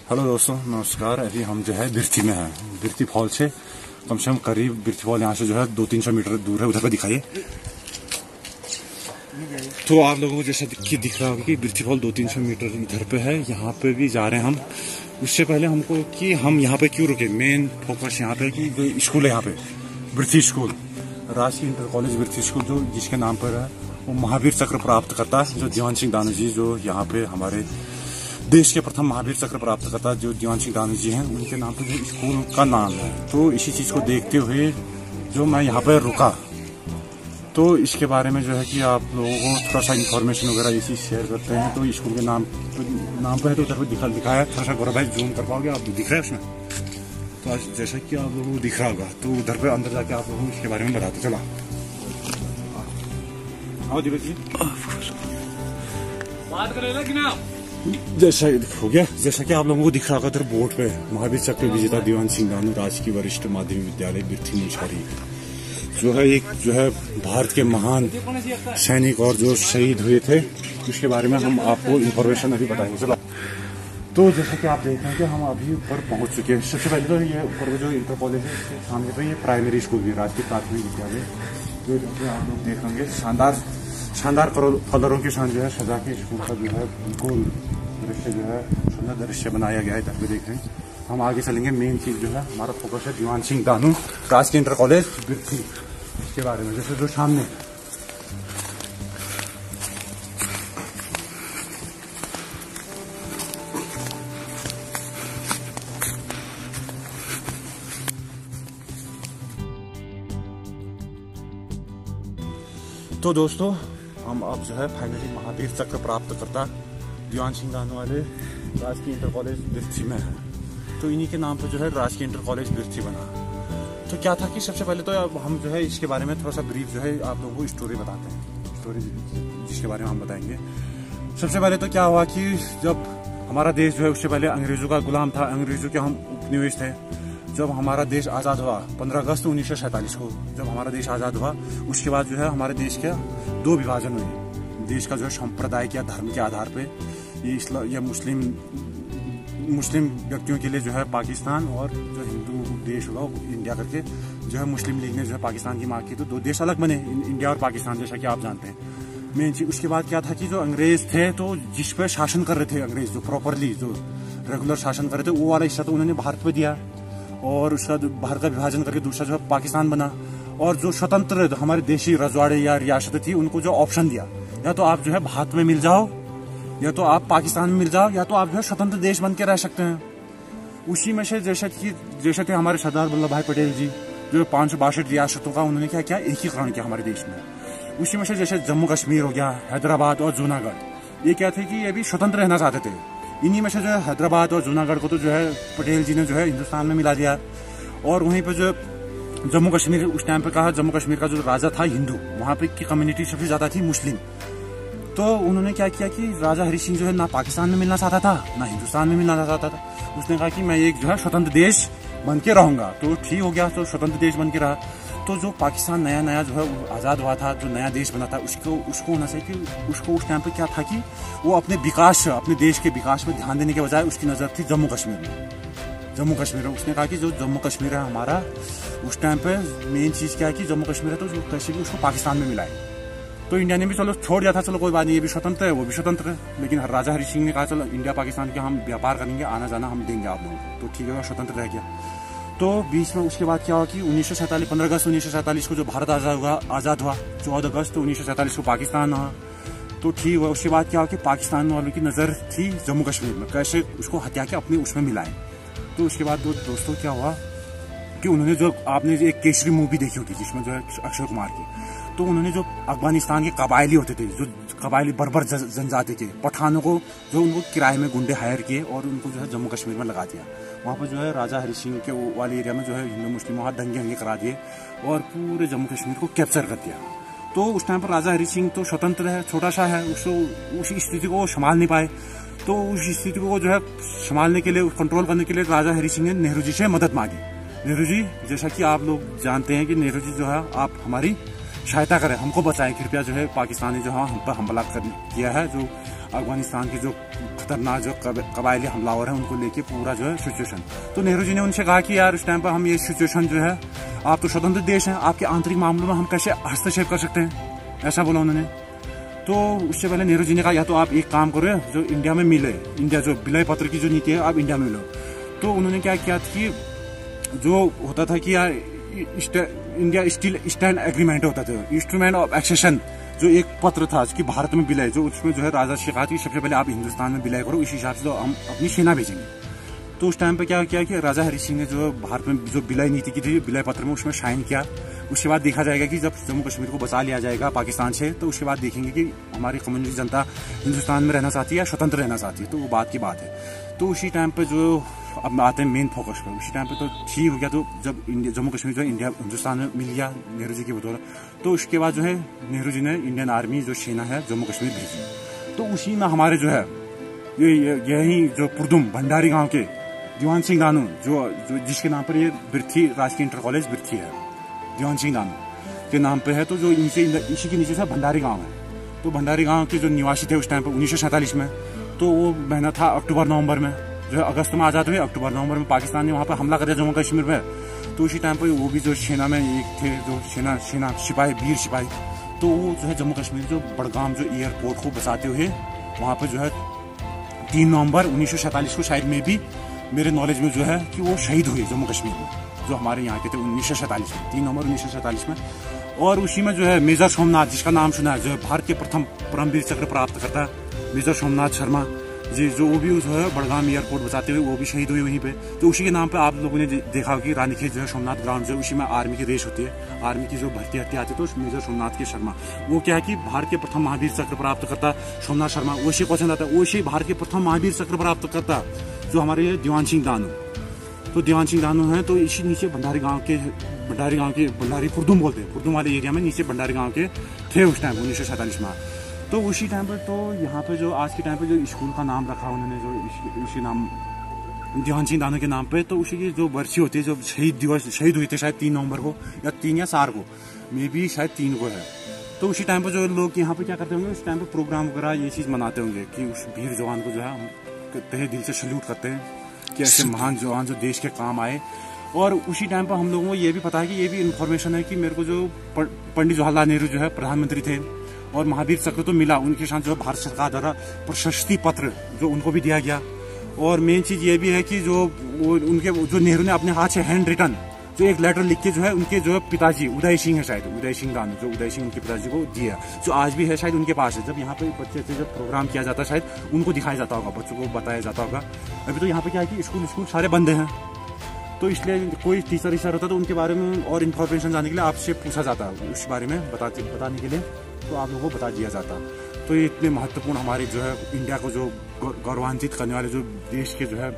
Hello दोस्तों, नमस्कार। अभी हम जो है बिरथी में हैं। बिरथी फॉल से कम से कम करीब बिरथी फॉल यहाँ से जो है 200-300 मीटर दूर है। उधर पे दिखाइए तो आप लोगों को जैसा दिख रहा होगा कि बिरथी फॉल 200-300 मीटर इधर पे है। यहाँ पे भी जा रहे हैं हम। उससे पहले हमको कि हम यहाँ पे क्यों रुके, मेन फोकस यहाँ पे कि जो स्कूल है यहाँ पे बिरथी स्कूल, राजकीय इंटर कॉलेज बिरथी स्कूल, जो जिसके नाम पर है वो महावीर चक्र प्राप्त करता है जो दीवान सिंह दानू जी, जो यहाँ पे हमारे देश के प्रथम महावीर चक्र प्राप्त करता जो दीवान सिंह दानू जी हैं, उनके नाम पर जो स्कूल का नाम है। तो इसी चीज को देखते हुए जो मैं यहाँ पर रुका, तो इसके बारे में जो है कि आप लोगों को थोड़ा सा इन्फॉर्मेशन वगैरह इसी शेयर करते हैं। तो स्कूल के नाम पे है तो उधर पे दिखाया, थोड़ा सा गौरव भाई जूम कर पाओगे, आप दिख रहा है उसमें। तो आज जैसा कि आप लोगों को दिख रहा होगा, तो उधर पे अंदर जाके आप लोगों को इसके बारे में बताते चला। आओ दिव्य जी, बात करेगा कि ना। जैसा हो गया, जैसा कि आप लोगों को दिख रहा होगा उधर बोर्ड पे महावीर चक्र विजेता दीवान सिंह दानू राजकीय वरिष्ठ माध्यमिक विद्यालय बिरथी मुंशियारी, जो है एक जो है भारत के महान सैनिक और जो शहीद हुए थे, उसके बारे में हम आपको इन्फॉर्मेशन अभी बताएंगे। चलो, तो जैसा कि आप देख रहे हैं कि हम अभी ऊपर पहुंच चुके हैं। सबसे पहले तो ये ऊपर जो इंटर कॉलेज है इसके सामने पे ये प्राइमरी स्कूल भी, राजकीय प्राथमिक विद्यालय, जो आप लोग देख होंगे शानदार कलरों के साथ जो है सजा के स्कूल का जो है बिल्कुल दृश्य जो है सुंदर दृश्य बनाया गया है। इधर पे देख रहे हैं। हम आगे चलेंगे। मेन चीज जो है हमारा फोकस है दीवान सिंह दानू राजकीय इंटर कॉलेज बिरथी के बारे में। जैसे जो सामने तो दोस्तों, हम अब जो है फाइनली महावीर चक्र प्राप्त करता दीवान सिंह दानू वाले राजकीय इंटर कॉलेज बिरथी में है। तो इन्हीं के नाम पर जो है राजकीय इंटर कॉलेज बिरथी बना। तो क्या था कि सबसे पहले तो अब हम जो है इसके बारे में थोड़ा सा ब्रीफ जो है आप लोगों को स्टोरी बताते हैं, स्टोरी जिसके बारे में हम बताएंगे। सबसे पहले तो क्या हुआ कि जब हमारा देश जो है उससे पहले अंग्रेजों का गुलाम था, अंग्रेजों के हम उपनिवेश थे। जब हमारा देश आज़ाद हुआ 15 अगस्त 1947 को, जब हमारा देश आज़ाद हुआ, उसके बाद जो है हमारे देश के 2 विभाजन हुए। देश का जो है संप्रदाय या धर्म के आधार पे ये मुस्लिम व्यक्तियों के लिए जो है पाकिस्तान, और जो हिंदू देश होगा इंडिया करके जो है मुस्लिम लीग ने जो है पाकिस्तान की मांग की। तो 2 देश अलग बने, इंडिया और पाकिस्तान, जैसा कि आप जानते हैं। मेन चीज उसके बाद क्या था कि जो अंग्रेज थे, तो जिस पे शासन कर रहे थे अंग्रेज, जो प्रॉपरली जो रेगुलर शासन कर रहे थे, वो वाला हिस्सा तो उन्होंने भारत पे दिया, और उसका भारत का विभाजन करके दूसरा जो है पाकिस्तान बना। और जो स्वतंत्र हमारे देशी रजवाड़े या रियासतें थी, उनको जो ऑप्शन दिया, या तो आप जो है भारत में मिल जाओ, या तो आप पाकिस्तान में मिल जाओ, या तो आप जो है स्वतंत्र देश बन के रह सकते हैं। उसी में से जैसे थे हमारे सरदार वल्लभ भाई पटेल जी, जो 562 रियासतों का उन्होंने क्या किया, एकीकरण किया हमारे देश में। उसी में से जैसे जम्मू कश्मीर हो गया, हैदराबाद और जूनागढ़, ये क्या थे कि ये भी स्वतंत्र रहना चाहते थे। इन्हीं में से जो है हैदराबाद और जूनागढ़ को तो जो है पटेल जी ने जो है हिंदुस्तान में मिला दिया। और वहीं पर जो जम्मू कश्मीर, उस टाइम पे कहा जम्मू कश्मीर का जो राजा था हिंदू, वहाँ पे की कम्युनिटी सबसे ज्यादा थी मुस्लिम। तो उन्होंने क्या किया कि राजा हरि सिंह जो है ना पाकिस्तान में मिलना चाहता था, ना हिंदुस्तान में मिलना चाहता था। उसने कहा कि मैं एक जो है स्वतंत्र देश बन के रहूंगा। तो ठीक हो गया, तो स्वतंत्र देश बन के रहा। तो जो पाकिस्तान नया जो है आज़ाद हुआ था, जो नया देश बना था, उसको होना चाहिए कि उसको उस टाइम पे क्या था कि वो अपने देश के विकास में ध्यान देने के बजाय उसकी नज़र थी जम्मू कश्मीर में। उसने कहा कि जो जम्मू कश्मीर है हमारा, उस टाइम पे मेन चीज़ क्या है कि जम्मू कश्मीर है, तो जो कैसे भी उसको पाकिस्तान में मिलाए। तो इंडिया ने भी चलो छोड़ दिया था, चलो कोई बात नहीं, ये भी स्वतंत्र है, वो भी स्वतंत्र है। लेकिन राजा हरि सिंह ने कहा चलो इंडिया पाकिस्तान के हम व्यापार करेंगे, आना जाना हम देंगे आप लोगों को। तो ठीक है, स्वतंत्र रह गया। तो बीच में उसके बाद क्या हुआ कि 15 अगस्त 1947 को जो भारत आज़ाद हुआ, 14 अगस्त 1947 को पाकिस्तान हुआ। तो ठीक हुआ। उसके बाद क्या हुआ कि पाकिस्तान वालों की नज़र थी जम्मू कश्मीर में, कैसे उसको हत्या के अपने उसमें मिलाएं। तो उसके बाद दोस्तों क्या हुआ कि उन्होंने जो आपने एक केसरी मूवी देखी होगी जिसमें जो है अक्षय कुमार की, तो उन्होंने जो अफगानिस्तान के कबायली होते थे, जो कबायली बर्बर जनजाति के पठानों को जो उनको किराए में गुंडे हायर किए और उनको जो है जम्मू कश्मीर में लगा दिया। वहाँ पर जो है राजा हरि सिंह के वाले एरिया में जो है हिंदू मुस्लिम वहाँ दंगे करा दिए और पूरे जम्मू कश्मीर को कैप्चर कर दिया। तो उस टाइम पर राजा हरि सिंह तो स्वतंत्र है, छोटा सा है, उस स्थिति को संभाल नहीं पाए। तो उस स्थिति को जो है संभालने के लिए, कंट्रोल करने के लिए राजा हरि सिंह ने नेहरू जी से मदद मांगी। नेहरू जी, जैसा कि आप लोग जानते हैं कि नेहरू जी जो है आप हमारी सहायता करें, हमको बचाएं कृपया, जो है पाकिस्तानी जो है हम पर हमला किया है, जो अफगानिस्तान के जो खतरनाक जो कबायली हमलावर हैं उनको लेके पूरा जो है सिचुएशन। तो नेहरू जी ने उनसे कहा कि यार उस टाइम पर हम ये सिचुएशन जो है, आप तो स्वतंत्र देश हैं, आपके आंतरिक मामलों में हम कैसे हस्तक्षेप कर सकते हैं, ऐसा बोला उन्होंने। तो उससे पहले नेहरू जी ने कहा या तो आप एक काम करो जो इंडिया में मिले, इंडिया जो विलय पत्र की जो नीति है आप इंडिया में मिलो। तो उन्होंने क्या किया कि जो होता था कि यार इंडिया स्टील स्टैंड एग्रीमेंट होता था, इंस्ट्रूमेंट ऑफ एक्सेशन, जो एक पत्र था कि भारत में विलय, जो उसमें जो है राजा से कहा कि सबसे पहले आप हिंदुस्तान में विलय करो, इस हिसाब से तो हम अपनी सेना भेजेंगे। तो उस टाइम पे क्या किया कि राजा हरि सिंह ने जो भारत में जो विलय नीति की थी, विलय पत्र में उसमें साइन किया। उसके बाद देखा जाएगा कि जब जम्मू कश्मीर को बचा लिया जाएगा पाकिस्तान से, तो उसके बाद देखेंगे कि हमारी कम्युनिस्ट जनता हिंदुस्तान में रहना चाहती है या स्वतंत्र रहना चाहती है, तो वो बात की बात है। तो उसी टाइम पे जो अब आते हैं मेन फोकस पर, उसी टाइम पे तो ठीक हो गया। तो जब जम्मू कश्मीर जो इंडिया हिंदुस्तान में मिल गया नेहरू जी की बदौलत, तो उसके बाद जो है नेहरू जी ने इंडियन आर्मी जो सेना है जम्मू कश्मीर भेजी। तो उसी में हमारे जो है यही जो पुरदुम भंडारी गाँव के दीवान सिंह दानू, जो जिसके नाम पर ये बिर्थी राजकीय इंटर कॉलेज बिर्थी है, दीवान सिंह दानू के नाम पे है। तो जो इसी के नीचे से भंडारी गांव है। तो भंडारी गांव के जो निवासी थे उस टाइम पर 1947 में, तो वो महीना था अक्टूबर-नवंबर में, जो है अगस्त में आजाद हुए, अक्टूबर-नवंबर में पाकिस्तान ने वहाँ पर हमला कर जम्मू कश्मीर में। तो उसी टाइम पर वो भी जो सेना में एक थे, जो सेना सिपाही, वीर सिपाही, तो वो जो है जम्मू कश्मीर जो बड़गाम जो एयरपोर्ट को बचाते हुए वहाँ पर जो है 3 नवंबर 1947 को शायद में भी मेरे नॉलेज में जो है कि वो शहीद हुए जम्मू कश्मीर में, जो हमारे यहाँ के थे 1947 में, 3 नवंबर 1947 में। और उसी में जो है मेजर सोमनाथ, जिसका नाम सुना है, जो है भारत के प्रथम परमवीर चक्र प्राप्त करता है मेजर सोमनाथ शर्मा जी, जो वो भी जो है बड़गाम एयरपोर्ट बचाते हुए वो भी शहीद हुए वहीं पे। तो उसी के नाम पे आप लोगों ने देखा कि रानीखेत जो है सोमनाथ ग्राउंड जो है, उसी में आर्मी की रेस होती है, आर्मी की जो भर्ती आती है, तो मेजर सोमनाथ के शर्मा, वो क्या है कि भारत के प्रथम महावीर चक्र प्राप्त करता सोमनाथ शर्मा, उसी क्वेश्चन आता है, उसी भारत के प्रथम महावीर चक्र प्राप्त करता जो हमारे दीवान सिंह दानू। तो दीवान सिंह दानू हैं, तो इसी नीचे भंडारी गांव के भंडारी पुरदुम बोलते हैं, पुरदुम वाले एरिया में नीचे भंडारी गांव के थे उस टाइम 1947 में। तो उसी टाइम पर तो यहाँ पे जो आज के टाइम पे जो स्कूल का नाम रखा उन्होंने, जो उसी नाम दीवान सिंह दानू के नाम पे, तो उसी की जो वर्षी होती है, जो शहीद हुए थे शायद 3 नवंबर को या 3 या 4 को, मे भी शायद 3 को है। तो उसी टाइम पर जो लोग यहाँ पे क्या करते होंगे, उस टाइम पे प्रोग्राम वगैरह ये चीज़ मनाते होंगे कि उस वीर जवान को जो है हम तहे दिल से सल्यूट करते हैं कि ऐसे महान जवान जो देश के काम आए। और उसी टाइम पर हम लोगों को ये भी पता है कि ये भी इन्फॉर्मेशन है कि मेरे को जो पंडित जवाहरलाल नेहरू जो है प्रधानमंत्री थे और महावीर चक्र तो मिला, उनके साथ जो भारत सरकार द्वारा प्रशस्ति पत्र जो उनको भी दिया गया। और मेन चीज़ ये भी है कि जो उनके जो नेहरू ने अपने हाथ से हैंड रिटन जो एक लेटर लिख के जो है उनके जो पिताजी उदय सिंह है, शायद उदय सिंह दानू, जो उदय सिंह उनके पिताजी को दिया, जो आज भी है शायद उनके पास है। जब यहाँ पे बच्चे से जब प्रोग्राम किया जाता है शायद उनको दिखाया जाता होगा, बच्चों को बताया जाता होगा। अभी तो यहाँ पे क्या है कि स्कूल सारे बंद हैं, तो इसलिए कोई टीचर होता है तो उनके बारे में और इन्फॉर्मेशन जानने के लिए आपसे पूछा जाता है, उस बारे में बताने के लिए तो आप लोगों को बता दिया जाता। तो ये इतने महत्वपूर्ण हमारे जो है इंडिया को जो गौरवान्वित करने वाले जो देश के जो है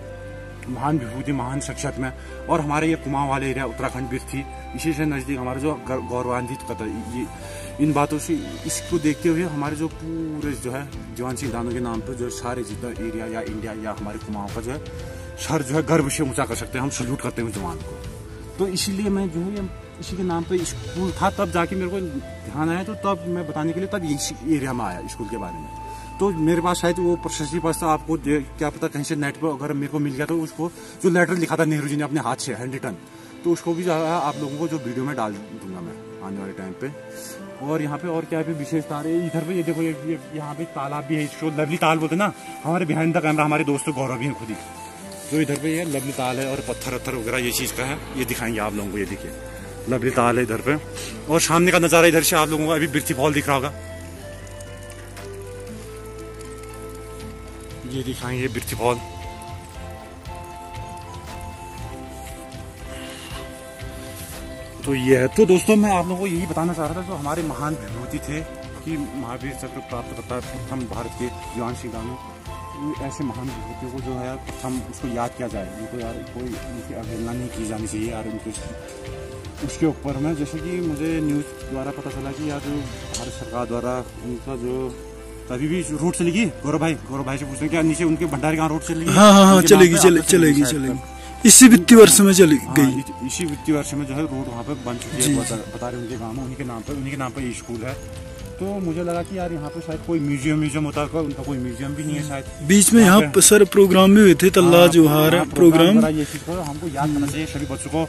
महान विभूति, महान शख्सियत में, और हमारे ये कुमाऊं वाले एरिया उत्तराखंड भी थी, इसी से नज़दीक हमारे जो गौरवान्वित करता है। ये इन बातों से इसको देखते हुए हमारे जो पूरे जो है दीवान सिंह दानू के नाम पर जो सारे जितना एरिया या इंडिया या हमारे कुमाऊं का जो है सर जो है गर्व से ऊंचा कर सकते हैं, हम सल्यूट करते हैं जवान को। तो इसीलिए मैं जो है इसी के नाम पे स्कूल था, तब जाके मेरे को ध्यान आया, तो तब मैं बताने के लिए तब इसी एरिया में आया स्कूल के बारे में। तो मेरे पास शायद वो प्रशस्ति पत्र आपको क्या पता कहीं से नेट पर अगर मेरे को मिल गया, तो उसको जो लेटर लिखा था नेहरू जी ने अपने हाथ से हैंड रिटन, तो उसको भी आप लोगों को जो वीडियो में डाल दूंगा मैं आने वाले टाइम पे। और यहाँ पे और क्या भी विशेषता है, इधर पे ये देखो, ये यहाँ पे तालाब भी है, इसको लवली ताल बोलते ना, हमारे बिहाइंड द कैमरा हमारे दोस्तों गौरव भी है खुद ही, तो इधर पे ये लवली ताल है और पत्थर वगैरह ये चीज़ का है, ये दिखाएंगे आप लोगों को। ये देखिए लवली ताल है इधर पे, और सामने का नज़ारा इधर से आप लोगों को अभी बिरथी फॉल दिख रहा होगा, ये दिखाएंगे बिरथी फॉल। तो ये है। तो दोस्तों मैं आप लोगों को यही बताना चाह रहा था, जो हमारे महान विभूति थे कि महावीर चक्र प्राप्त करता है प्रथम भारत के दीवान सिंह दानू, ऐसे महान विभूतियों को जो है प्रथम उसको याद किया जाए, उनको यार कोई उनकी अवहेलना नहीं की जानी चाहिए यार उनके उसके ऊपर में। जैसे कि मुझे न्यूज़ द्वारा पता चला कि यार जो भारत सरकार द्वारा उनका जो अभी भी रोड चलेगी, गौरव भाई से पूछते हैं क्या नीचे उनके भंडारी गांव रोड चलेगी? हाँ चलेगी इसी वित्तीय वर्ष में चली गई। इसी वित्तीय वर्ष में जो है रोड वहाँ पे बन चुकी है, बता रहे उनके गाँव में, उन्हीं के नाम पर स्कूल है। तो मुझे लगा कि यार यहाँ पे शायद कोई म्यूजियम होता है, उनका कोई म्यूजियम भी नहीं है शायद। बीच में यहाँ सर प्रोग्राम भी हुए थे, तल्ला जोहार प्रोग्राम। ये चीज को हमको याद करना चाहिए सभी बच्चों को।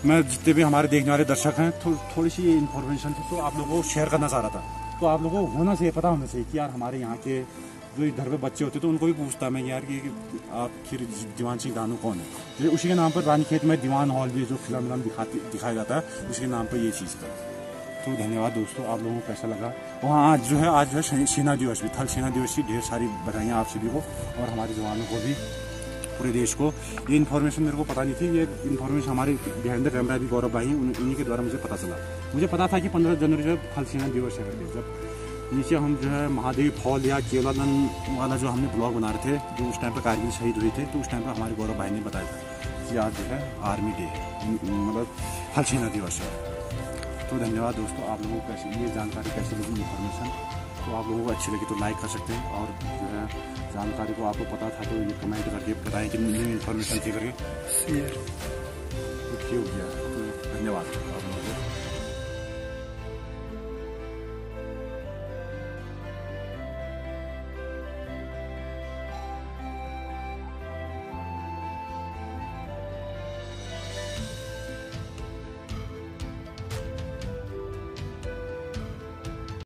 मैं जितने भी हमारे देखने वाले दर्शक हैं, थोड़ी सी इन्फॉर्मेशन थी तो आप लोगों को शेयर करना चाह रहा था। तो आप लोगों को होना चाहिए, पता होना चाहिए कि यार हमारे यहाँ के जो इधर पे बच्चे होते तो उनको भी पूछता मैं यार कि आप फिर दीवान सिंह दानू कौन है। उसी के नाम पर रानीखेत में दीवान हॉल भी जो फिल्म दिखाया जाता है, उसके नाम पर ये चीज़ का। तो धन्यवाद दोस्तों, आप लोगों को कैसा लगा। वहाँ आज जो है सेना दिवस भी, थल सेना दिवस की ढेर सारी बधाइयाँ आप सभी को और हमारे जवानों को भी, पूरे देश को। ये इन्फॉर्मेशन मेरे को पता नहीं थी, ये इन्फॉर्मेशन हमारे बिहाइंड द कैमरा भी गौरव भाई उन्हीं के द्वारा मुझे पता चला। मुझे पता था कि 15 जनवरी जो थल सेना दिवस है करके। जब नीचे हम जो है महादेव फॉल या केवलानंद वाला जो हमने ब्लॉग बना रहे थे, जो उस टाइम पर कारगिल शहीद हुए थे, तो उस टाइम पर हमारे गौरव भाई ने बताया था कि आज जो है आर्मी डे, मतलब थल सेना दिवस है। तो धन्यवाद दोस्तों, आप लोगों को कैसी ये जानकारी कैसी लगी इन्फॉर्मेशन। तो आप लोगों को अच्छी लगी तो लाइक कर सकते हैं, और जो है जानकारी को आपको पता था तो ये कमेंट करके बताएं कि न्यू इन्फॉर्मेशन थी करके। तो धन्यवाद।